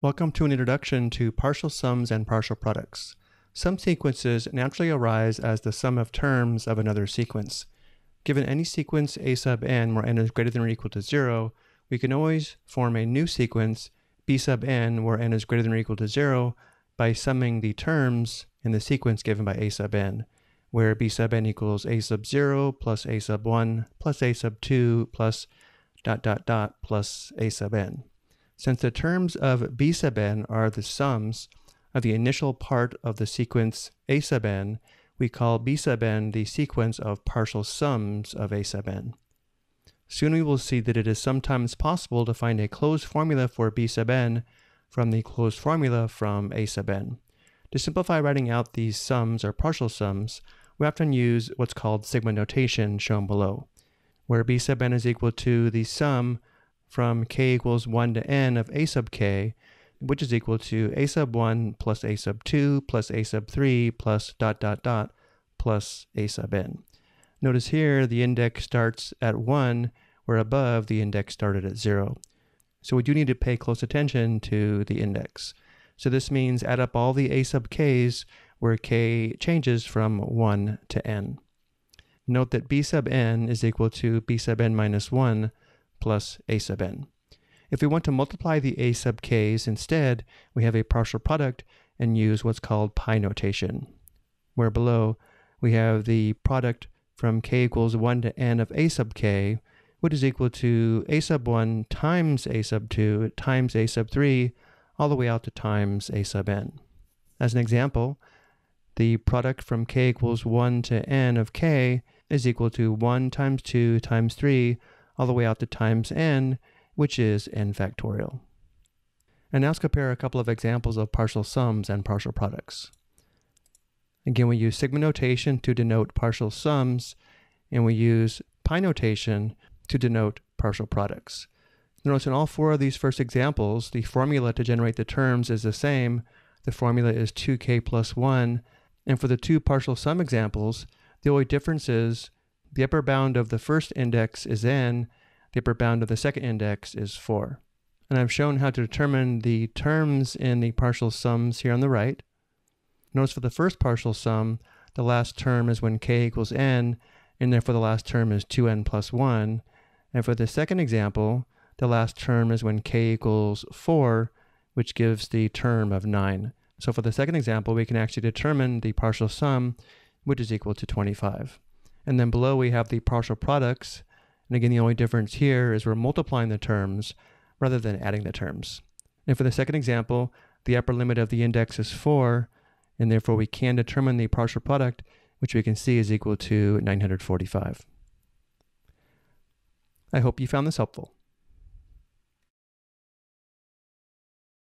Welcome to an introduction to partial sums and partial products. Some sequences naturally arise as the sum of terms of another sequence. Given any sequence a sub n where n is greater than or equal to 0, we can always form a new sequence b sub n where n is greater than or equal to 0 by summing the terms in the sequence given by a sub n, where b sub n equals a sub 0 plus a sub 1 plus a sub 2 plus ... plus a sub n. Since the terms of b sub n are the sums of the initial part of the sequence a sub n, we call b sub n the sequence of partial sums of a sub n. Soon we will see that it is sometimes possible to find a closed formula for b sub n from the closed formula from a sub n. To simplify writing out these sums or partial sums, we often use what's called sigma notation shown below, where b sub n is equal to the sum from k equals 1 to n of a sub k, which is equal to a sub 1 plus a sub 2 plus a sub 3 plus ... plus a sub n. Notice here the index starts at 1, where above the index started at 0. So we do need to pay close attention to the index. So this means add up all the a sub k's where k changes from 1 to n. Note that b sub n is equal to b sub n minus 1 plus a sub n. If we want to multiply the a sub k's instead, we have a partial product and use what's called pi notation, where below we have the product from k equals 1 to n of a sub k, which is equal to a sub 1 times a sub 2 times a sub 3 all the way out to times a sub n. As an example, the product from k equals 1 to n of k is equal to 1 times 2 times 3 all the way out to times n, which is n factorial. And now let's compare a couple of examples of partial sums and partial products. Again, we use sigma notation to denote partial sums, and we use pi notation to denote partial products. Notice in all four of these first examples, the formula to generate the terms is the same. The formula is 2k plus 1, and for the two partial sum examples, the only difference is the upper bound of the first index is n, the upper bound of the second index is 4. And I've shown how to determine the terms in the partial sums here on the right. Notice for the first partial sum, the last term is when k equals n, and therefore the last term is 2n plus 1. And for the second example, the last term is when k equals 4, which gives the term of 9. So for the second example, we can actually determine the partial sum, which is equal to 25. And then below we have the partial products. And again, the only difference here is we're multiplying the terms rather than adding the terms. And for the second example, the upper limit of the index is 4, and therefore we can determine the partial product, which we can see is equal to 945. I hope you found this helpful.